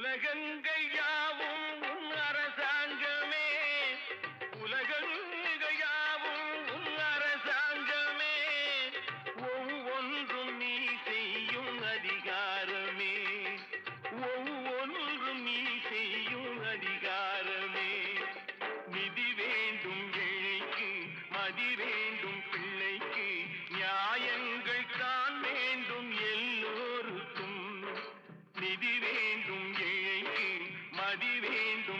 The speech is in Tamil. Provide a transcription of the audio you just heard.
உலகங்கள் யாவும் உன் அரசாங்கமே, உலகங்கள் யாவும் உன் அரசாங்கமே, ஒவ்வொன்றும் நீ செய்யும் அதிகாரமே, ஒவ்வொன்றும் நீ செய்யும் அதிகாரமே. நிதி வேண்டும் ஏழைக்கு, மதி வேண்டும் பிள்ளைக்கு, நியாயங்கள் தான் வேண்டும் எல்லோருக்கும். நிதி வேண்டும் ஏழைக்கு, மதி வேண்டும்